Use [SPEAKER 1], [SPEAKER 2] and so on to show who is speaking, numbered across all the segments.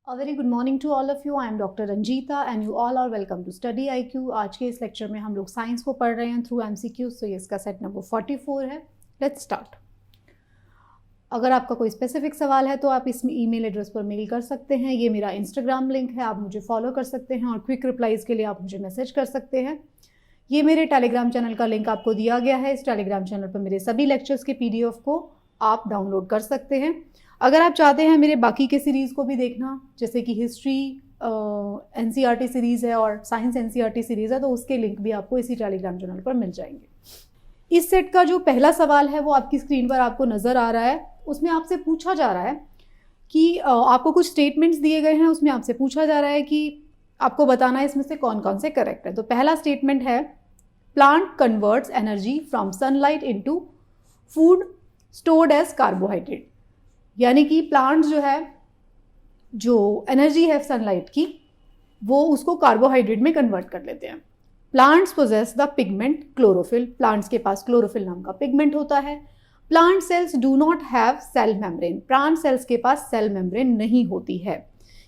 [SPEAKER 1] A very good morning to all of you. I am Dr. Ranjita and you all are welcome to Study IQ. आज के इस lecture में हम लोग science को पढ़ रहे हैं थ्रू MCQs, तो ये इसका सेट नंबर 44 है. Let's start. अगर आपका कोई स्पेसिफिक सवाल है तो आप इस ईमेल एड्रेस पर मेल कर सकते हैं. ये मेरा इंस्टाग्राम लिंक है, आप मुझे फॉलो कर सकते हैं और क्विक रिप्लाईज के लिए आप मुझे मैसेज कर सकते हैं. ये मेरे टेलीग्राम चैनल का लिंक आपको दिया गया है. इस टेलीग्राम चैनल पर मेरे सभी लेक्चर्स के PDF को आप डाउनलोड कर सकते हैं. अगर आप चाहते हैं मेरे बाकी के सीरीज़ को भी देखना, जैसे कि हिस्ट्री NCERT सीरीज़ है और साइंस NCERT सीरीज़ है, तो उसके लिंक भी आपको इसी टेलीग्राम चैनल पर मिल जाएंगे. इस सेट का जो पहला सवाल है वो आपकी स्क्रीन पर आपको नज़र आ रहा है. उसमें आपसे पूछा जा रहा है कि आपको कुछ स्टेटमेंट्स दिए गए हैं. उसमें आपसे पूछा जा रहा है कि आपको बताना है इसमें से कौन कौन से करेक्ट है. तो पहला स्टेटमेंट है, plant converts energy from sunlight into food stored as carbohydrate. यानी कि प्लांट्स जो है, जो एनर्जी है सनलाइट की, वो उसको कार्बोहाइड्रेट में कन्वर्ट कर लेते हैं. Plants possess the pigment chlorophyll. Plants के पास क्लोरोफिल नाम का पिगमेंट होता है. Plant cells do not have cell membrane. Plant cells के पास सेल मेम्ब्रेन नहीं होती है.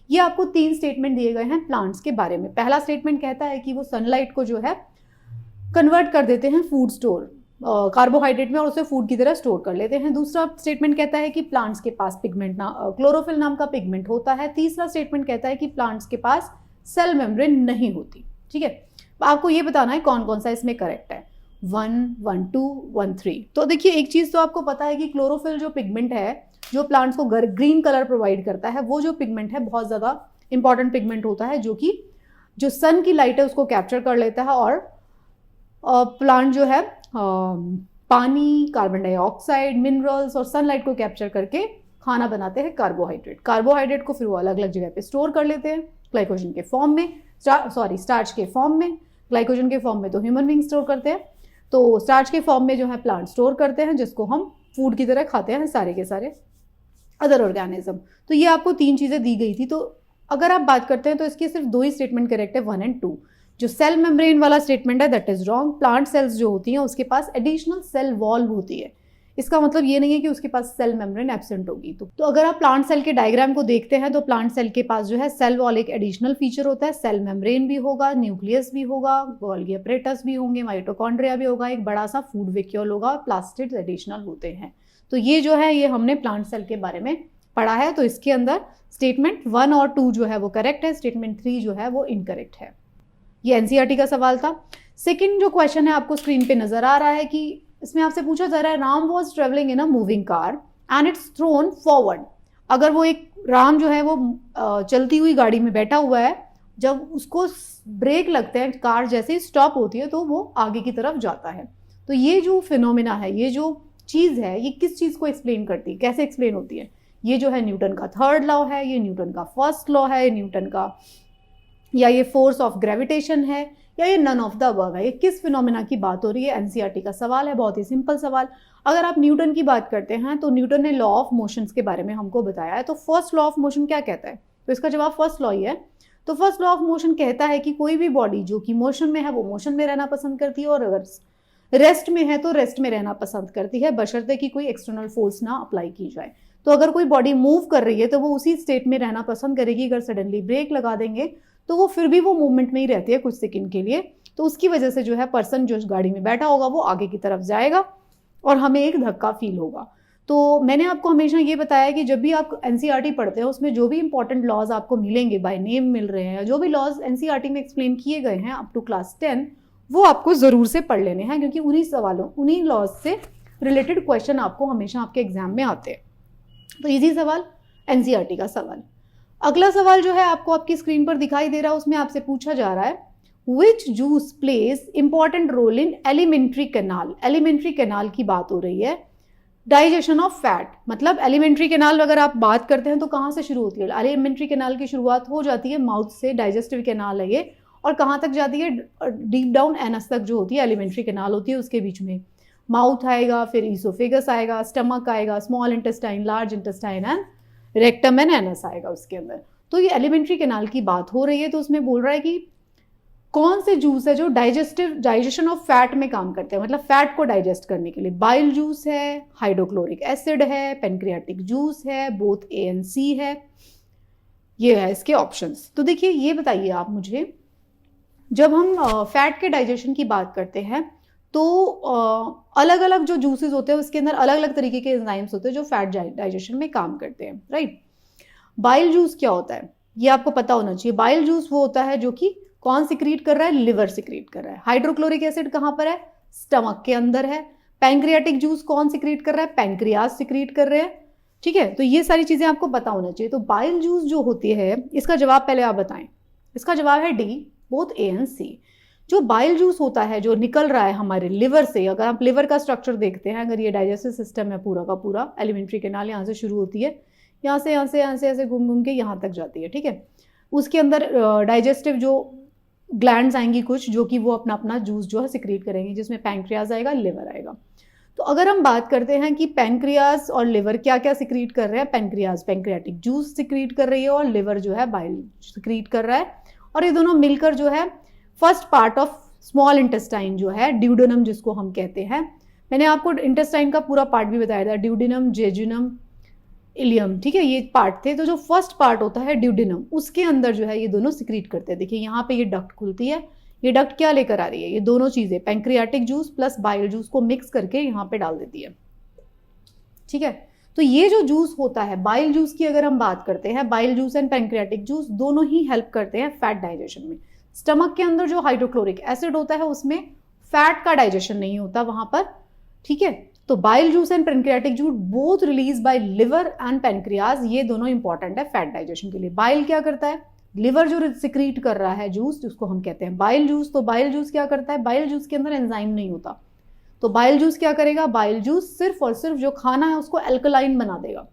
[SPEAKER 1] ये आपको 3 स्टेटमेंट दिए गए हैं प्लांट्स के बारे में. पहला स्टेटमेंट कहता है कि वो सनलाइट को जो है कन्वर्ट कर देते हैं फूड स्टोर कार्बोहाइड्रेट में और उसे फूड की तरह स्टोर कर लेते हैं. दूसरा स्टेटमेंट कहता है कि प्लांट्स के पास क्लोरोफिल नाम का पिगमेंट होता है. तीसरा स्टेटमेंट कहता है कि प्लांट्स के पास सेल मेम्ब्रेन नहीं होती. ठीक है, आपको ये बताना है कौन कौन सा इसमें करेक्ट है. 1, 1, 2, 1, 3. तो देखिए, एक चीज़ तो आपको पता है कि क्लोरोफिल जो पिगमेंट है, जो प्लांट्स को ग्रीन कलर प्रोवाइड करता है, वो जो पिगमेंट है बहुत ज़्यादा इंपॉर्टेंट पिगमेंट होता है, जो कि जो सन की लाइट है उसको कैप्चर कर लेता है और प्लांट जो है पानी, कार्बन डाइऑक्साइड, मिनरल्स और सनलाइट को कैप्चर करके खाना बनाते हैं कार्बोहाइड्रेट को फिर वो अलग अलग जगह पे स्टोर कर लेते हैं, ग्लाइकोजन के फॉर्म में, स्टार्च के फॉर्म में. ग्लाइकोजन के फॉर्म में तो ह्यूमन बींग स्टोर करते हैं, तो स्टार्च के फॉर्म में जो है प्लांट स्टोर करते हैं, जिसको हम फूड की तरह खाते हैं सारे के सारे अदर ऑर्गेनिज्म. तो ये आपको 3 चीज़ें दी गई थी. तो अगर आप बात करते हैं तो इसके सिर्फ 2 ही स्टेटमेंट करेक्ट है, 1 और 2. जो सेल मेम्ब्रेन वाला स्टेटमेंट है that is wrong. Plant cells जो होती हैं उसके पास एडिशनल सेल वॉल होती है. इसका मतलब ये नहीं है कि उसके पास सेल मेम्ब्रेन एब्सेंट होगी. तो अगर आप प्लांट सेल के डायग्राम को देखते हैं तो प्लांट सेल के पास जो है सेल वॉल एक एडिशनल फीचर होता है. सेल मेम्ब्रेन भी होगा, न्यूक्लियस भी होगा, गोल्गी अपरेटस भी होंगे, माइटोकॉन्ड्रिया भी होगा, एक बड़ा सा फूड वैक्यूल होगा, प्लास्टिड्स एडिशनल होते हैं. तो ये जो है ये हमने प्लांट सेल के बारे में पढ़ा है. तो इसके अंदर स्टेटमेंट 1 और 2 जो है वो करेक्ट है, स्टेटमेंट 3 जो है वो इनकरेक्ट है. ये NCERT का सवाल था. सेकंड जो क्वेश्चन है आपको स्क्रीन पे नजर आ रहा है कि इसमें आपसे पूछा जा रहा है, Ram was travelling in a moving car and it's thrown forward. अगर वो एक राम जो है वो चलती हुई गाड़ी में बैठा हुआ है, जब उसको ब्रेक लगते हैं, कार जैसे ही स्टॉप होती है तो वो आगे की तरफ जाता है. तो ये जो फिनोमिना है, ये जो चीज़ है, ये किस चीज़ को एक्सप्लेन करती है, कैसे एक्सप्लेन होती है? ये जो है न्यूटन का 3rd लॉ है, ये न्यूटन का 1st लॉ है, न्यूटन का, या ये फोर्स ऑफ ग्रेविटेशन है, या ये नन ऑफ द अबव है. ये किस फिनोमिना की बात हो रही है? NCERT का सवाल है, बहुत ही सिंपल सवाल. अगर आप न्यूटन की बात करते हैं तो न्यूटन ने लॉ ऑफ मोशंस के बारे में हमको बताया है. तो फर्स्ट लॉ ऑफ मोशन क्या कहता है? तो इसका जवाब फर्स्ट लॉ ही है. तो फर्स्ट लॉ ऑफ मोशन कहता है कि कोई भी बॉडी जो कि मोशन में है वो मोशन में रहना पसंद करती है, और अगर रेस्ट में है तो रेस्ट में रहना पसंद करती है, बशर्ते कि कोई एक्सटर्नल फोर्स ना अप्लाई की जाए. तो अगर कोई बॉडी मूव कर रही है तो वो उसी स्टेट में रहना पसंद करेगी. अगर सडनली ब्रेक लगा देंगे तो वो फिर भी वो मूवमेंट में ही रहती है कुछ सेकंड के लिए. तो उसकी वजह से जो है पर्सन जो गाड़ी में बैठा होगा वो आगे की तरफ जाएगा और हमें एक धक्का फील होगा. तो मैंने आपको हमेशा ये बताया कि जब भी आप NCERT पढ़ते हैं उसमें जो भी इंपॉर्टेंट लॉज आपको मिलेंगे, बाय नेम मिल रहे हैं, जो भी लॉज NCERT में एक्सप्लेन किए गए हैं अप टू क्लास 10, वो आपको ज़रूर से पढ़ लेने हैं, क्योंकि उन्हीं लॉज से रिलेटेड क्वेश्चन आपको हमेशा आपके एग्जाम में आते हैं. तो इजी सवाल, NCERT का सवाल. अगला सवाल जो है आपको आपकी स्क्रीन पर दिखाई दे रहा है, उसमें आपसे पूछा जा रहा है, which juice plays important role in alimentary canal. Alimentary canal की बात हो रही है. डाइजेशन ऑफ फैट, मतलब एलिमेंट्री कैनाल अगर आप बात करते हैं तो कहाँ से शुरू होती है? एलिमेंट्री कैनाल की शुरुआत हो जाती है माउथ से, डाइजेस्टिव कैनाल है ये, और कहाँ तक जाती है? डीप डाउन एनस तक जो होती है एलिमेंट्री कैनाल होती है. उसके बीच में माउथ आएगा, फिर ईसोफेगस आएगा, स्टमक आएगा, small intestine, large intestine and rectum and anus आएगा उसके अंदर. तो ये एलिमेंट्री कैनाल की बात हो रही है. तो उसमें बोल रहा है कि कौन से जूस है जो डाइजेशन ऑफ फैट में काम करते हैं, मतलब फैट को डाइजेस्ट करने के लिए? बाइल जूस है, हाइड्रोक्लोरिक एसिड है, पेनक्रियाटिक जूस है, बोथ A and C है, ये है इसके ऑप्शंस। तो देखिए ये बताइए आप मुझे, जब हम फैट के डाइजेशन की बात करते हैं तो अलग अलग जो जूसेस होते हैं उसके अंदर अलग अलग तरीके के एंजाइम्स होते हैं जो फैट डाइजेशन में काम करते हैं, राइट। बाइल जूस क्या होता है ये आपको पता होना चाहिए। बाइल जूस वो होता है जो कि कौन सिक्रीट कर रहा है, लिवर सिक्रीट कर रहा है। हाइड्रोक्लोरिक एसिड कहाँ पर है, स्टमक के अंदर है। पैंक्रियाटिक जूस कौन सिक्रीट कर रहा है, पैंक्रियाज सिक्रीट कर रहे हैं, ठीक है। तो ये सारी चीजें आपको पता होना चाहिए। तो बाइल जूस जो होती है, इसका जवाब पहले आप बताएं। इसका जवाब है डी, बोथ ए एंड सी। जो बाइल जूस होता है जो निकल रहा है हमारे लिवर से, अगर आप लिवर का स्ट्रक्चर देखते हैं, अगर ये डाइजेस्टिव सिस्टम है पूरा का पूरा, एलिमेंट्री कैनाल यहाँ से शुरू होती है, यहाँ से ऐसे घूम घूम के यहाँ तक जाती है, ठीक है। उसके अंदर डाइजेस्टिव जो ग्लैंड्स आएंगी कुछ, जो कि वो अपना अपना जूस जो है सिक्रीट करेंगी, जिसमें पैंक्रियाज आएगा, लिवर आएगा। तो अगर हम बात करते हैं कि पैंक्रियाज और लिवर क्या क्या सिक्रीट कर रहे हैं, पैंक्रियाज पैंक्रियाटिक जूस सिक्रीट कर रही है और लिवर जो है बाइल सिक्रीट कर रहा है, और ये दोनों मिलकर जो है first part of small intestine जो है, ड्यूडेनम जिसको हम कहते हैं, मैंने आपको इंटेस्टाइन का पूरा पार्ट भी बताया था, ड्यूडेनम, जेजुनम, इलियम, ठीक है, ये पार्ट थे। तो जो फर्स्ट पार्ट होता है ड्यूडेनम, उसके अंदर जो है ये दोनों सिक्रीट करते हैं। देखिए यहाँ पे ये डक्ट खुलती है, ये डक्ट क्या लेकर आ रही है, ये दोनों चीजें pancreatic juice plus bile juice को मिक्स करके यहाँ पे डाल देती है, ठीक है। तो ये जो जूस होता है बाइल जूस की, अगर हम बात करते हैं, bile juice and pancreatic juice दोनों ही हेल्प करते हैं फैट डाइजेशन में। स्टमक के अंदर जो हाइड्रोक्लोरिक एसिड होता है उसमें फैट का डाइजेशन नहीं होता वहां पर, ठीक है। तो bile juice and pancreatic juice both release by liver and pancreas, ये दोनों इंपॉर्टेंट है फैट डाइजेशन के लिए। बाइल क्या करता है, लिवर जो सिक्रीट कर रहा है जूस, जिसको हम कहते हैं बाइल जूस। तो बाइल जूस क्या करता है, बाइल जूस के अंदर एंजाइम नहीं होता, तो बाइल जूस क्या करेगा, बाइल जूस सिर्फ और सिर्फ जो खाना है उसको एल्कलाइन बना देगा।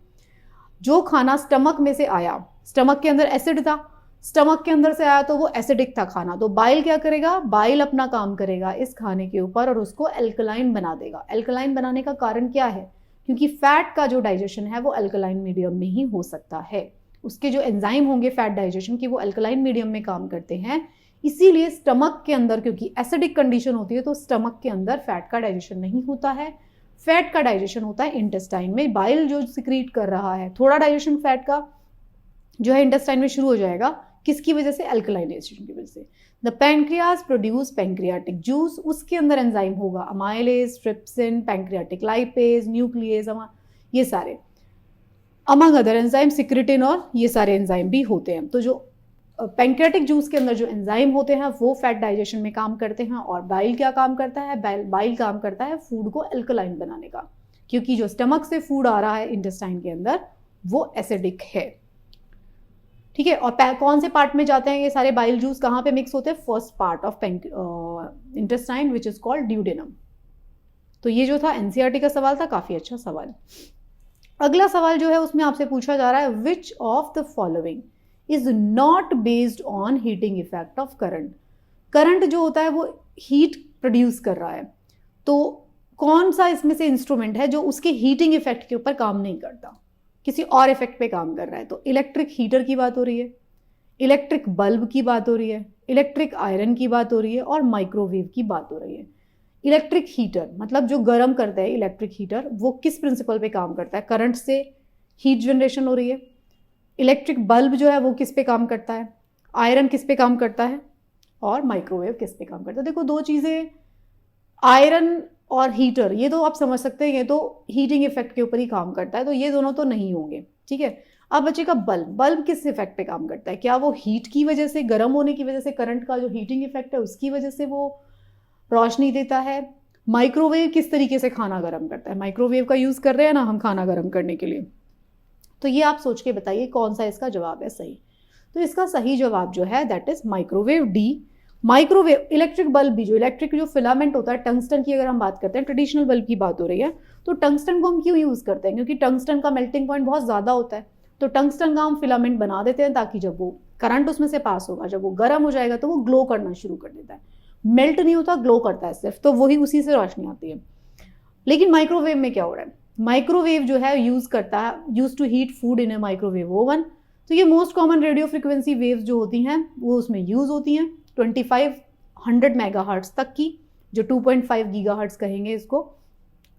[SPEAKER 1] जो खाना स्टमक में से आया, स्टमक के अंदर एसिड था, स्टमक के अंदर से आया तो वो एसिडिक था खाना, तो बाइल क्या करेगा, बाइल अपना काम करेगा इस खाने के ऊपर और उसको एल्कलाइन बना देगा। एल्कलाइन बनाने का कारण क्या है, क्योंकि फैट का जो डाइजेशन है वो एल्कलाइन मीडियम में ही हो सकता है। उसके जो एंजाइम होंगे फैट डाइजेशन की वो एल्कलाइन मीडियम में काम करते हैं, इसीलिए स्टमक के अंदर, क्योंकि एसिडिक कंडीशन होती है तो स्टमक के अंदर फैट का डाइजेशन नहीं होता है। फैट का डाइजेशन होता है इंटेस्टाइन में। बाइल जो सिक्रीट कर रहा है, थोड़ा डाइजेशन फैट का जो है इंटेस्टाइन में शुरू हो जाएगा, किसकी वजह से, एल्कलाइनेशन की वजह से। The pancreas produce pancreatic juice, उसके अंदर एंजाइम होगा amylase, trypsin, pancreatic lipase, nuclease, ये सारे अमंग अदर एंजाइम, सिक्रेटिन, और ये सारे एंजाइम भी होते हैं। तो जो पैंक्रियाटिक जूस के अंदर जो एंजाइम होते हैं वो फैट डाइजेशन में काम करते हैं, और बाइल क्या काम करता है, बाइल काम करता है फूड को एल्कलाइन बनाने का, क्योंकि जो स्टमक से फूड आ रहा है इंटेस्टाइन के अंदर वो एसिडिक है, ठीक है। और कौन से पार्ट में जाते हैं ये सारे बाइल जूस, कहाँ पे मिक्स होते हैं, first part of intestine which is called duodenum. तो ये जो था एनसीईआरटी का सवाल था, काफी अच्छा सवाल। अगला सवाल जो है उसमें आपसे पूछा जा रहा है, which of the following is not based on heating effect of current. Current जो होता है वो हीट प्रोड्यूस कर रहा है, तो कौन सा इसमें से इंस्ट्रूमेंट है जो उसके हीटिंग इफेक्ट के ऊपर काम नहीं करता, किसी और इफेक्ट पे काम कर रहा है। तो इलेक्ट्रिक हीटर की बात हो रही है, इलेक्ट्रिक बल्ब की बात हो रही है, इलेक्ट्रिक आयरन की बात हो रही है, और माइक्रोवेव की बात हो रही है। इलेक्ट्रिक हीटर मतलब जो गर्म करता है, इलेक्ट्रिक हीटर वो किस प्रिंसिपल पे काम करता है, करंट से हीट जनरेशन हो रही है। इलेक्ट्रिक बल्ब जो है वो किस पे काम करता है, आयरन किस पे काम करता है, और माइक्रोवेव किस पे काम करता है। देखो दो चीज़ें, आयरन और हीटर, ये तो आप समझ सकते हैं ये तो हीटिंग इफेक्ट के ऊपर ही काम करता है, तो ये दोनों तो नहीं होंगे, ठीक है। अब बचेगा बल्ब। बल्ब किस इफेक्ट पे काम करता है, क्या वो हीट की वजह से, गर्म होने की वजह से, करंट का जो हीटिंग इफेक्ट है उसकी वजह से वो रोशनी देता है। माइक्रोवेव किस तरीके से खाना गर्म करता है, माइक्रोवेव का यूज कर रहे हैं ना हम खाना गर्म करने के लिए। तो ये आप सोच के बताइए कौन सा इसका जवाब है सही। तो इसका सही जवाब जो है that is microwave, D. Microwave electric bulb भी, जो इलेक्ट्रिक जो फिलामेंट होता है टंगस्टन की, अगर हम बात करते हैं, ट्रेडिशनल बल्ब की बात हो रही है, तो टंगस्टन को हम क्यों यूज करते हैं, क्योंकि टंगस्टन का मेल्टिंग पॉइंट बहुत ज्यादा होता है, तो टंगस्टन का हम फिलामेंट बना देते हैं ताकि जब वो करंट उसमें से पास होगा, जब वो गर्म हो जाएगा तो वो ग्लो करना शुरू कर देता है। मेल्ट नहीं होता, ग्लो करता है सिर्फ, तो वही उसी से रोशनी आती है। लेकिन माइक्रोवेव में क्या हो रहा है, माइक्रोवेव जो है use to heat food in a microwave oven. तो ये most common radio frequency waves जो होती हैं वो उसमें यूज होती हैं, 2500 मेगाहर्ट्ज तक की, जो 2.5 गीगाहर्ट्ज कहेंगे इसको।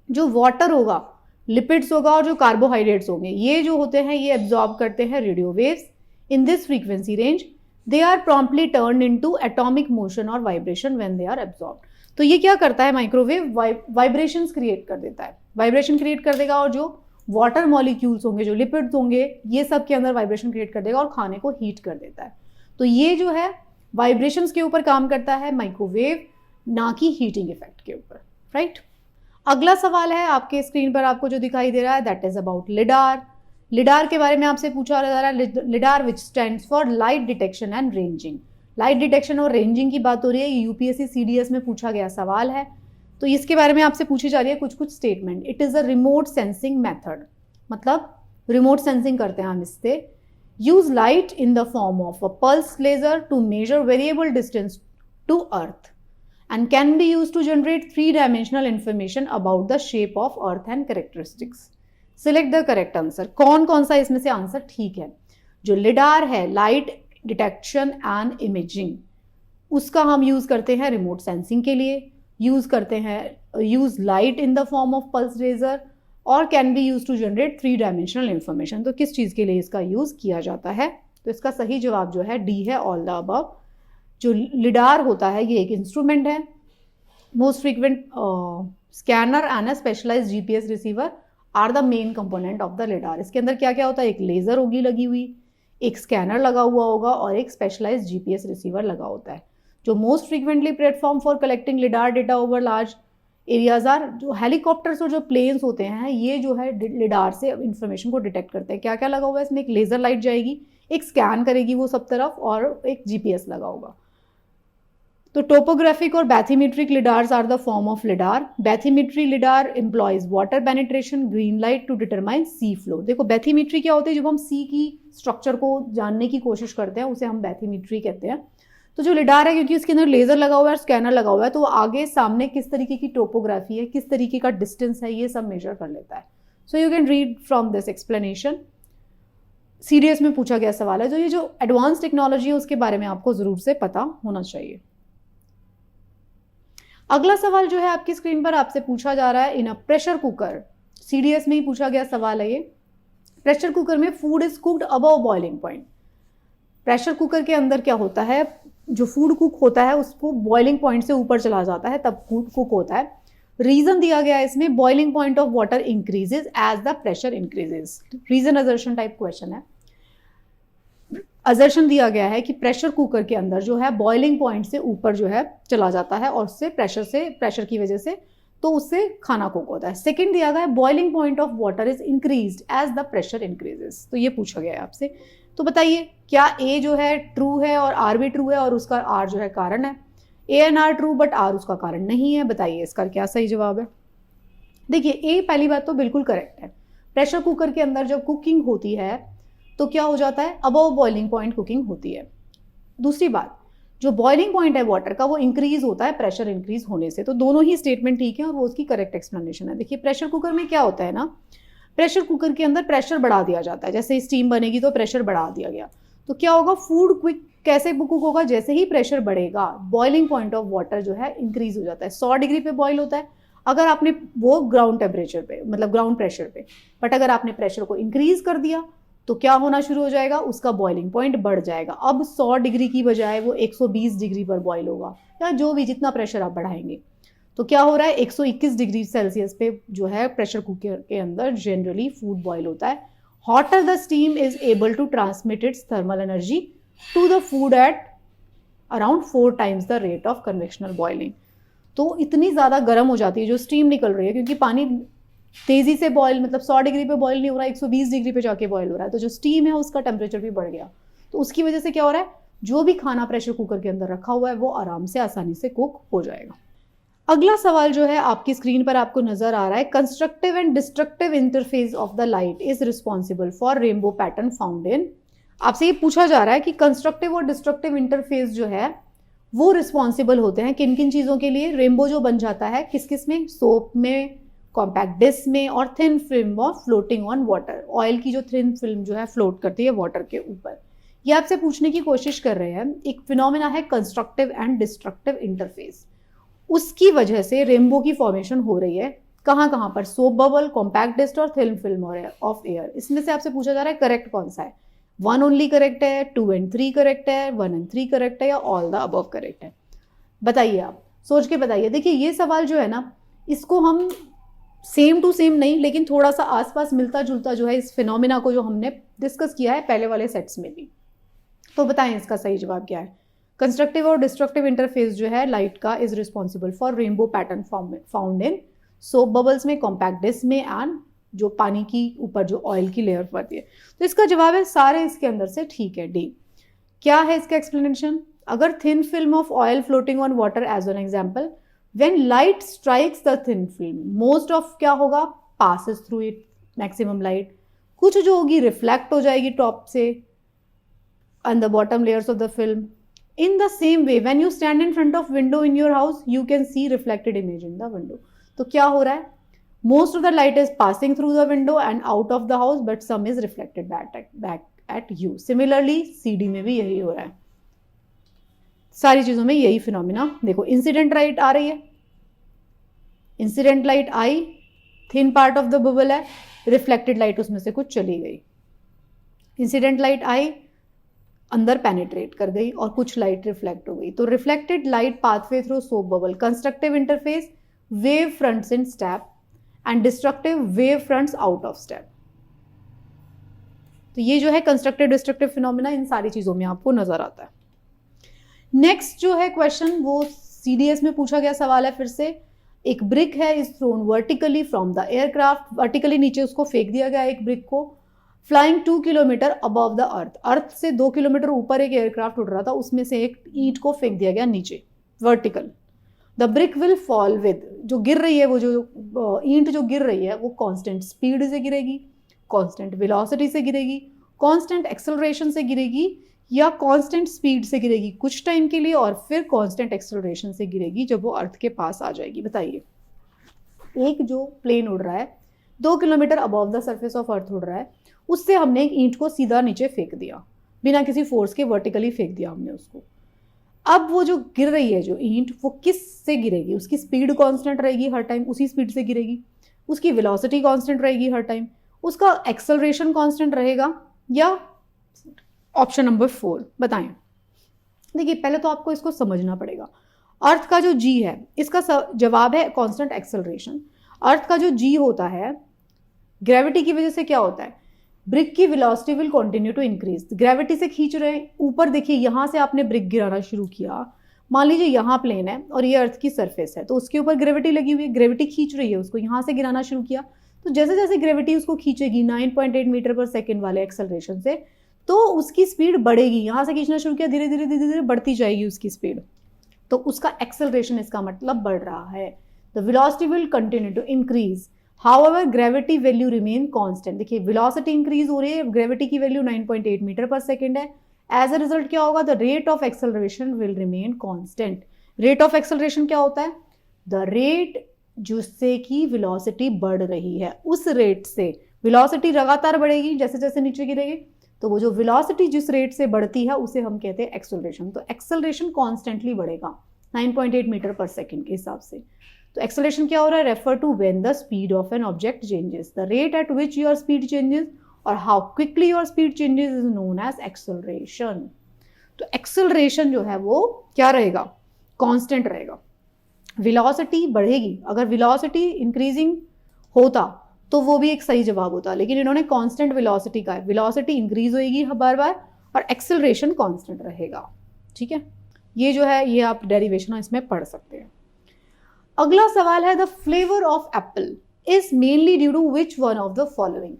[SPEAKER 1] जो वाटर होगा, लिपिड्स होगा, और जो कार्बोहाइड्रेट्स होंगे, ये जो होते हैं ये एब्जॉर्ब करते हैं radio waves. in this frequency range, they are promptly turned into atomic motion और vibration when they are absorbed. तो ये क्या करता है, माइक्रोवेव वाइब्रेशंस क्रिएट कर देता है, वाइब्रेशन क्रिएट कर देगा और जो वाटर मॉलिक्यूल्स होंगे, जो लिपिड्स होंगे, ये सब के अंदर वाइब्रेशन क्रिएट कर देगा और खाने को हीट कर देता है. तो ये जो है वाइब्रेशंस के ऊपर काम करता है माइक्रोवेव, ना कि हीटिंग इफेक्ट के ऊपर, राइट. अगला सवाल है आपके स्क्रीन पर आपको जो दिखाई दे रहा है, that is about lidar. Lidar के बारे में आपसे पूछा जा रहा है, lidar which stands for light detection and ranging. Light detection और रेंजिंग की बात हो रही है, ये यूपीएससी सीडीएस में पूछा गया सवाल है. तो इसके बारे में आपसे पूछी जा रही है कुछ कुछ statement. It is a remote sensing method, मतलब रिमोट सेंसिंग करते हैं हम इससे. Use light in the form of a pulse laser to measure variable distance to earth and can be used to generate three-dimensional information about the shape of earth and characteristics. Select the correct answer. कौन कौन सा इसमें से answer ठीक है? जो lidar है, light detection and imaging, उसका हम यूज करते हैं रिमोट सेंसिंग के लिए, यूज करते हैं, use light in the form of pulse laser और can be use to generate three dimensional information. तो किस चीज के लिए इसका यूज किया जाता है? तो इसका सही जवाब जो है डी है, ऑल द अबव. जो लिडार होता है ये एक इंस्ट्रूमेंट है. Most frequent scanner and a specialised GPS receiver are the main component of the lidar. इसके अंदर क्या क्या होता है? एक लेजर होगी लगी हुई, एक स्कैनर लगा हुआ होगा और एक स्पेशलाइज्ड जीपीएस रिसीवर लगा होता है. जो most frequently platform for collecting lidar data over large areas are, जो हेलीकॉप्टर्स और जो प्लेन्स होते हैं, ये जो है लिडार से इंफॉर्मेशन को डिटेक्ट करते हैं. क्या क्या लगा हुआ है इसमें? एक लेजर लाइट जाएगी, एक स्कैन करेगी वो सब तरफ और एक जीपीएस लगा होगा. तो टोपोग्राफिक और bathymetric lidars are the form of lidar. Bathymetry lidar employs water penetration, green light to determine sea floor. देखो बैथीमेट्री क्या होती है? जब हम सी की स्ट्रक्चर को जानने की कोशिश करते हैं उसे हम बैथीमेट्री कहते हैं. तो जो लिडार है, क्योंकि उसके अंदर लेजर लगा हुआ है और स्कैनर लगा हुआ है, तो वो आगे सामने किस तरीके की टोपोग्राफी है, किस तरीके का डिस्टेंस है, ये सब मेजर कर लेता है. So you can read from this explanation. CDS में पूछा गया सवाल है. तो ये जो एडवांस टेक्नोलॉजी है उसके बारे में आपको जरूर से पता होना चाहिए. अगला सवाल जो है आपकी स्क्रीन पर आपसे पूछा जा रहा है, इन अ प्रेशर कुकर. सीडीएस में ही पूछा गया सवाल है ये. प्रेशर कुकर में food is cooked above boiling point. Pressure cooker के अंदर क्या होता है? जो फूड कुक होता है उसको बॉइलिंग पॉइंट से ऊपर चला जाता है तब फूड कुक होता है. रीजन दिया गया है इसमें, boiling point of water increases as the pressure increases. Reason assertion type question है. अजर्शन दिया गया है कि प्रेशर कुकर के अंदर जो है बॉइलिंग पॉइंट से ऊपर जो है चला जाता है और उससे प्रेशर की वजह से तो उससे खाना कुक होता है. सेकंड दिया गया है, boiling point of water is increased as the pressure increases. तो ये पूछा गया है आपसे. तो बताइए क्या ए जो है ट्रू है और आर भी ट्रू है और उसका आर जो है कारण है? A and R true but R उसका कारण नहीं है. बताइए इसका क्या सही जवाब है? देखिए ए पहली बात तो बिल्कुल करेक्ट है. प्रेशर कुकर के अंदर जब कुकिंग होती है तो क्या हो जाता है? अबव बॉइलिंग पॉइंट कुकिंग होती है. दूसरी बात, जो बॉइलिंग पॉइंट है वाटर का वो इंक्रीज होता है प्रेशर इंक्रीज होने से. तो दोनों ही स्टेटमेंट ठीक है और वो उसकी करेक्ट एक्सप्लेनेशन है. देखिए प्रेशर कुकर में क्या होता है ना, प्रेशर कुकर के अंदर प्रेशर बढ़ा दिया जाता है. जैसे स्टीम बनेगी तो प्रेशर बढ़ा दिया गया, तो क्या होगा? फूड क्विक कैसे कुक होगा? जैसे ही प्रेशर बढ़ेगा बॉइलिंग पॉइंट ऑफ वाटर जो है इंक्रीज हो जाता है. 100 डिग्री पे बॉइल होता है अगर आपने वो ग्राउंड टेम्परेचर पे, मतलब ग्राउंड प्रेशर पे, बट अगर आपने प्रेशर को इंक्रीज कर दिया तो क्या होना शुरू हो जाएगा? उसका बॉइलिंग पॉइंट बढ़ जाएगा. अब 100 डिग्री की बजाय वो 120 डिग्री पर बॉइल होगा, या जो भी जितना प्रेशर आप बढ़ाएंगे. तो क्या हो रहा है? 121 डिग्री सेल्सियस पे जो है प्रेशर कुकर के अंदर जनरली फूड बॉइल होता है. Hotter the steam is able to transmit its thermal energy to the food at around 4 times the rate of convectional boiling. तो इतनी ज़्यादा गर्म हो जाती है जो स्टीम निकल रही है, क्योंकि पानी तेजी से बॉयल, मतलब 100 डिग्री पे बॉयल नहीं हो रहा है, 120 डिग्री पे जाके बॉयल हो रहा है. तो जो स्टीम है उसका टेम्परेचर भी बढ़ गया. तो उसकी वजह से क्या हो रहा है? जो भी खाना प्रेशर कुकर के अंदर रखा हुआ है वो आराम से आसानी से कुक हो जाएगा. अगला सवाल जो है आपकी स्क्रीन पर आपको नजर आ रहा है, constructive and destructive interface of the light is responsible for rainbow pattern found in. आपसे ये पूछा जा रहा है कि कंस्ट्रक्टिव और डिस्ट्रक्टिव इंटरफेस जो है वो रिस्पॉन्सिबल होते हैं किन किन चीज़ों के लिए? रेनबो जो बन जाता है किस किस में? सोप में, कॉम्पैक्ट डिस्क में और thin film of floating on water. Oil की जो थिन फिल्म जो है फ्लोट करती है वाटर के ऊपर. ये आपसे पूछने की कोशिश कर रहे हैं, एक फिनोमेना है कंस्ट्रक्टिव एंड डिस्ट्रक्टिव इंटरफेस. उसकी वजह से रेनबो की फॉर्मेशन हो रही है. कहाँ कहाँ पर? सोप बबल, कॉम्पैक्ट डिस्क और थिन फिल्म ऑफ एयर. इसमें से आपसे पूछा जा रहा है करेक्ट कौन सा है? 1 ओनली करेक्ट है, 2 एंड 3 करेक्ट है, 1 एंड 3 करेक्ट है, या ऑल द अबव करेक्ट है? बताइए, आप सोच के बताइए। देखिए ये सवाल जो है ना, इसको हम सेम टू सेम नहीं, लेकिन थोड़ा सा आसपास मिलता जुलता जो है इस फिनोमिना को जो हमने डिस्कस किया है पहले वाले सेट्स में भी। तो बताएं इसका सही जवाब क्या है? कंस्ट्रक्टिव और डिस्ट्रक्टिव इंटरफेस जो है लाइट का is responsible for rainbow pattern found in soap bubbles में, कॉम्पैक्ट डिस्क में, एंड जो पानी की ऊपर जो ऑयल की लेयर पड़ती है। तो इसका जवाब है सारे इसके अंदर से ठीक है, डी। क्या है इसका एक्सप्लेनेशन? अगर thin film of oil floating on water as an example, when light strikes the thin film, most of क्या होगा? Passes through it, maximum light. कुछ जो होगी रिफ्लेक्ट हो जाएगी टॉप से and the bottom layers of the film. In the same way, when you stand in front of window in your house, you can see reflected image in the window. तो क्या हो रहा है? Most of the light is passing through the window and out of the house, but some is reflected back at you. Similarly, CD में भी यही हो रहा है। सारी चीजों में यही फिनोमिना। देखो, इंसिडेंट लाइट आ रही है, incident light I, thin part of the bubble है, रिफ्लेक्टेड लाइट उसमें से कुछ चली गई। इंसिडेंट लाइट आई, अंदर पेनिट्रेट कर गई, और कुछ लाइट रिफ्लेक्ट हो गई। तो reflected light pathway through soap bubble, constructive interface, wave fronts in step, and destructive wave fronts out of step. तो ये जो है कंस्ट्रक्टिव डिस्ट्रक्टिव फिनोमिना इन सारी चीजों में आपको नजर आता है। नेक्स्ट जो है क्वेश्चन, वो CDS में पूछा गया सवाल है फिर से। एक ब्रिक है, is thrown vertically from the aircraft, vertically नीचे उसको फेंक दिया गया एक ब्रिक को, flying 2 kilometre above the earth, earth से 2 किलोमीटर ऊपर एक एयरक्राफ्ट उड़ रहा था, उसमें से एक ईंट को फेंक दिया गया नीचे vertical. The brick will fall with, जो गिर रही है, वो जो ईंट जो गिर रही है वो कांस्टेंट स्पीड से गिरेगी, कांस्टेंट वेलोसिटी से गिरेगी, कांस्टेंट एक्सेलरेशन से गिरेगी, या कांस्टेंट स्पीड से गिरेगी कुछ टाइम के लिए, और फिर कांस्टेंट एक्सेलरेशन से गिरेगी जब वो अर्थ के पास आ जाएगी। बताइए, एक जो प्लेन उड़ रहा है 2 kilometre above the surface of earth उड़ रहा है, उससे हमने एक ईंट को सीधा नीचे फेंक दिया, बिना किसी फोर्स के वर्टिकली फेंक दिया हमने उसको। अब वो जो गिर रही है जो ईंट, वो किस से गिरेगी? उसकी स्पीड कांस्टेंट रहेगी हर टाइम, उसी स्पीड से गिरेगी। उसकी वेलोसिटी कांस्टेंट रहेगी हर टाइम, उसका एक्सेलरेशन कांस्टेंट रहेगा, या ऑप्शन नंबर 4 बताएं। देखिए, पहले तो आपको इसको समझना पड़ेगा। अर्थ का जो जी है, इसका जवाब है कांस्टेंट एक्सेलरेशन। अर्थ का जो जी होता है, ग्रेविटी की वजह से क्या होता है? ब्रिक की velocity will continue to increase. Gravity से खींच रहे हैं ऊपर। देखिए, यहां से आपने ब्रिक गिराना शुरू किया, मान लीजिए यहाँ प्लेन है और ये अर्थ की सरफेस है, तो उसके ऊपर ग्रेविटी लगी हुई है, ग्रेविटी खींच रही है उसको, यहाँ से गिराना शुरू किया, तो जैसे जैसे ग्रेविटी उसको खींचेगी 9.8 मीटर पर सेकेंड वाले एक्सेलरेशन से, तो उसकी स्पीड बढ़ेगी। यहाँ से खींचना शुरू किया, धीरे धीरे धीरे धीरे बढ़ती जाएगी उसकी स्पीड, तो उसका एक्सेलरेशन इसका मतलब बढ़ रहा है। The velocity will continue to increase, however gravity value remain constant. देखिए, वेलोसिटी इंक्रीज हो रही है, ग्रेविटी की वैल्यू 9.8 मीटर पर सेकेंड है। एज अ रिजल्ट क्या होगा? The rate of acceleration will remain constant. Rate of acceleration क्या होता है? द रेट जिससे कि वेलोसिटी बढ़ रही है, उस रेट से वेलोसिटी लगातार बढ़ेगी जैसे जैसे नीचे गिरेगी, तो वो जो वेलोसिटी जिस रेट से बढ़ती है उसे हम कहते हैं एक्सेलरेशन। तो एक्सेलरेशन कॉन्स्टेंटली बढ़ेगा 9.8 मीटर पर सेकेंड के हिसाब से। तो एक्सेलरेशन क्या हो रहा है? Refer to when the speed of an object changes, the rate at which your speed changes और how quickly your speed changes is known as acceleration. तो एक्सेलरेशन जो है वो क्या रहेगा? कांस्टेंट रहेगा। वेलोसिटी बढ़ेगी, अगर वेलोसिटी इंक्रीजिंग होता तो वो भी एक सही जवाब होता, लेकिन इन्होंने कांस्टेंट वेलोसिटी का है। वेलोसिटी इंक्रीज होएगी बार बार और एक्सेलरेशन कांस्टेंट रहेगा। ठीक है, ये जो है ये आप डेरिवेशन इसमें पढ़ सकते हैं। अगला सवाल है, the flavour of apple is mainly due to which one of the following.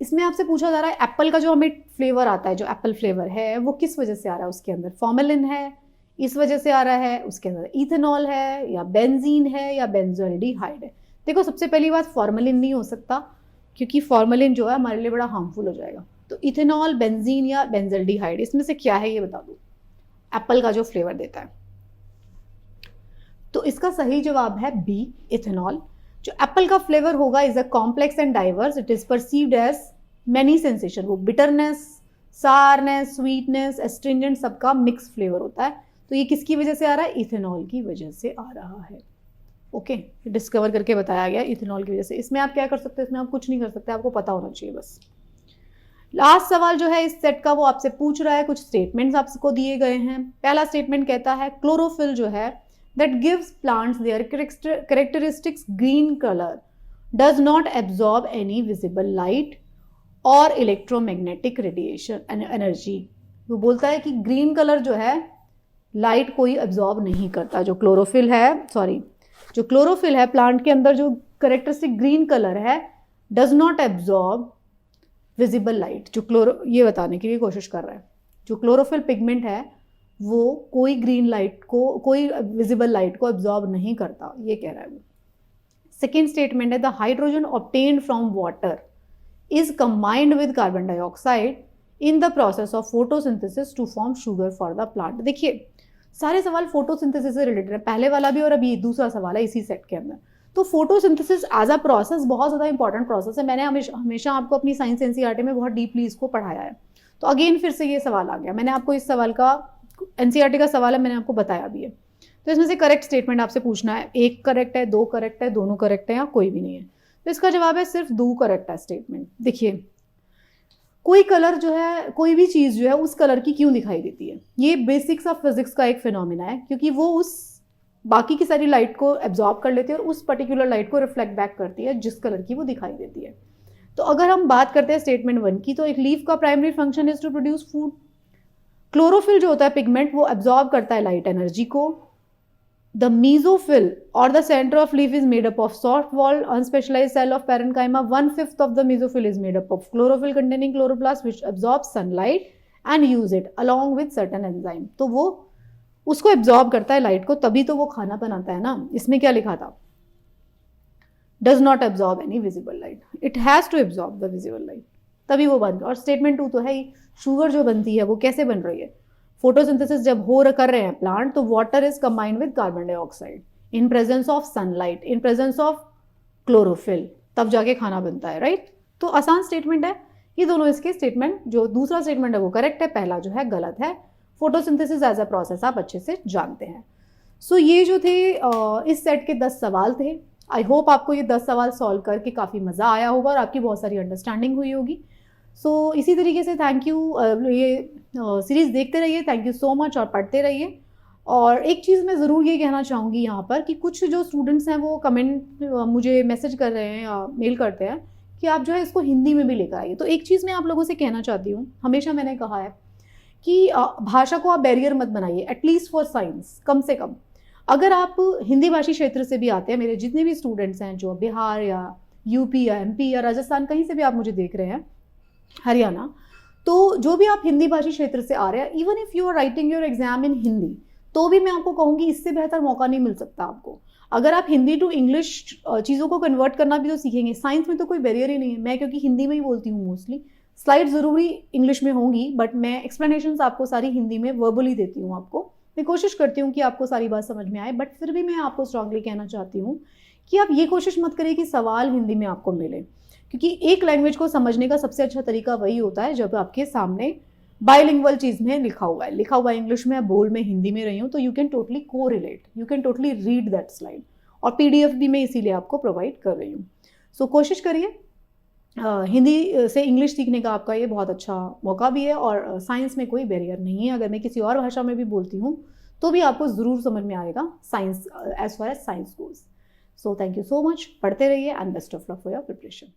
[SPEAKER 1] इसमें आपसे पूछा जा रहा है एप्पल का जो हमें फ्लेवर आता है, जो एप्पल फ्लेवर है, वो किस वजह से आ रहा है? उसके अंदर फॉर्मेलिन है, इस वजह से आ रहा है, उसके अंदर इथेनॉल है, या बेंजीन है, या बेंजोल्डिहाइड है। देखो, सबसे पहली बात, फॉर्मेलिन नहीं हो सकता, क्योंकि फॉर्मेलिन जो है हमारे लिए बड़ा हार्मफुल हो जाएगा। तो इथेनॉल, बेंजीन या बेंजोल्डिहाइड, इसमें से क्या है ये बता दो, एप्पल का जो फ्लेवर देता है। तो इसका सही जवाब है बी, इथेनॉल। जो एप्पल का फ्लेवर होगा is a complex and diverse, it is perceived as many sensation. वो बिटरनेस, सारनेस, स्वीटनेस, एस्ट्रिंजेंट सबका मिक्स फ्लेवर होता है। तो ये किसकी वजह से आ रहा है? इथेनॉल की वजह से आ रहा है। ओके, डिस्कवर करके बताया गया इथेनॉल की वजह से। इसमें आप क्या कर सकते हैं? इसमें आप कुछ नहीं कर सकते, आपको पता होना चाहिए बस। लास्ट सवाल जो है इस सेट का वो आपसे पूछ रहा है, कुछ स्टेटमेंट्स आपको दिए गए हैं। पहला स्टेटमेंट कहता है क्लोरोफिल जो है that gives plants there characteristics green colour does not absorb any visible light और इलेक्ट्रोमैग्नेटिक रेडिएशन एनर्जी। वो बोलता है कि ग्रीन कलर जो है लाइट कोई एब्जॉर्ब नहीं करता। जो क्लोरोफिल है प्लांट के अंदर जो करेक्टरिस्टिक ग्रीन कलर है does not absorb visible light. ये बताने की कोशिश कर रहा है जो क्लोरोफिल पिगमेंट है वो कोई ग्रीन लाइट को, कोई विजिबल लाइट को एब्जॉर्ब नहीं करता, ये कह रहा है वो। सेकेंड स्टेटमेंट है the hydrogen obtained from water is combined with carbon dioxide in the process of photosynthesis to form sugar for the plant। देखिए सारे सवाल फोटोसिंथेसिस से रिलेटेड है, पहले वाला भी और अभी दूसरा सवाल है इसी सेट के अंदर। तो फोटोसिंथेसिस एज अ प्रोसेस बहुत ज़्यादा इंपॉर्टेंट प्रोसेस है। मैंने हमेशा आपको अपनी साइंस एनसीईआरटी में बहुत डीपली इसको पढ़ाया है। तो अगेन फिर से ये सवाल आ गया, मैंने आपको इस सवाल का एनसीईआरटी का सवाल है, मैंने आपको बताया भी है। तो इसमें से करेक्ट स्टेटमेंट आपसे पूछना है, एक करेक्ट है, दो करेक्ट है, दोनों करेक्ट है या कोई भी नहीं है। तो इसका जवाब है सिर्फ दो करेक्ट है स्टेटमेंट। देखिए कोई कलर जो है, कोई भी चीज़ जो है उस कलर की क्यों दिखाई देती है, ये बेसिक्स ऑफ फिजिक्स का एक फिनोमिना है, क्योंकि वो उस बाकी की सारी लाइट को एब्जॉर्ब कर लेती है और उस पर्टिकुलर लाइट को रिफ्लेक्ट बैक करती है जिस कलर की वो दिखाई देती है। तो अगर हम बात करते हैं स्टेटमेंट 1 की, तो एक लीफ का primary function is to produce food. Chlorophyll जो होता है पिगमेंट वो एब्जॉर्ब करता है लाइट एनर्जी को। The mesophyll or the center of leaf is made up of soft-walled unspecialized cell of parenchyma. 1/5 of the mesophyll is made up of chlorophyll containing chloroplast which absorbs sunlight and use it along with certain enzyme। तो वो उसको absorb करता है light को, तभी तो वो खाना बनाता है ना। इसमें क्या लिखा था, does not absorb any visible light, it has to absorb the visible light, तभी वो बनता है। और स्टेटमेंट 2 तो है ही, शुगर जो बनती है वो कैसे बन रही है, फोटोसिंथेसिस जब कर रहे हैं प्लांट तो water is combined with carbon dioxide in presence of sunlight, in presence of chlorophyll, तब जाके खाना बनता है, राइट। तो आसान स्टेटमेंट है ये दोनों। इसके स्टेटमेंट, जो दूसरा स्टेटमेंट है वो करेक्ट है, पहला जो है गलत है। फोटोसिंथेसिस एज अ प्रोसेस आप अच्छे से जानते हैं। सो ये जो थे इस सेट के 10 सवाल थे। आई होप आपको ये 10 सवाल सॉल्व करके काफ़ी मज़ा आया होगा और आपकी बहुत सारी अंडरस्टैंडिंग हुई होगी। सो इसी तरीके से थैंक यू, ये सीरीज़ देखते रहिए, थैंक यू सो मच, और पढ़ते रहिए। और एक चीज़ मैं ज़रूर ये कहना चाहूँगी यहाँ पर कि कुछ जो स्टूडेंट्स हैं वो कमेंट मुझे मैसेज कर रहे हैं या मेल करते हैं कि आप जो है इसको हिंदी में भी लेकर आइए। तो एक चीज़ मैं आप लोगों से कहना चाहती हूँ, हमेशा मैंने कहा है कि भाषा को आप बैरियर मत बनाइए, एटलीस्ट फॉर साइंस। कम से कम अगर आप हिंदी भाषी क्षेत्र से भी आते हैं, मेरे जितने भी स्टूडेंट्स हैं जो बिहार या यूपी या एमपी या राजस्थान कहीं से भी आप मुझे देख रहे हैं, हरियाणा, तो जो भी आप हिंदी भाषी क्षेत्र से आ रहे हैं, even if you are writing your exam in Hindi, तो भी मैं आपको कहूँगी इससे बेहतर मौका नहीं मिल सकता आपको। अगर आप हिंदी टू इंग्लिश चीज़ों को कन्वर्ट करना भी तो सीखेंगे। साइंस में तो कोई बैरियर ही नहीं है। मैं क्योंकि हिंदी में ही बोलती हूँ मोस्टली, स्लाइड ज़रूरी इंग्लिश में होंगी, बट मैं एक्सप्लेनेशंस आपको सारी हिंदी में वर्बली देती हूँ। आपको मैं कोशिश करती हूँ कि आपको सारी बात समझ में आए, बट फिर भी मैं आपको स्ट्रांगली कहना चाहती हूँ कि आप ये कोशिश मत करिए कि सवाल हिंदी में आपको मिले, क्योंकि एक लैंग्वेज को समझने का सबसे अच्छा तरीका वही होता है जब आपके सामने बाइलिंगुअल चीज़ में लिखा हुआ है इंग्लिश में, बोल में हिंदी में रही हूँ, तो यू कैन टोटली को relate, you can totally read that slide. और पीडीएफ भी मैं इसीलिए आपको प्रोवाइड कर रही हूँ। सो कोशिश करिए, हिंदी से इंग्लिश सीखने का आपका ये बहुत अच्छा मौका भी है, और साइंस में कोई बैरियर नहीं है। अगर मैं किसी और भाषा में भी बोलती हूँ तो भी आपको ज़रूर समझ में आएगा science, as far as science goes. So thank you so much, पढ़ते रहिए and best of luck for your preparation.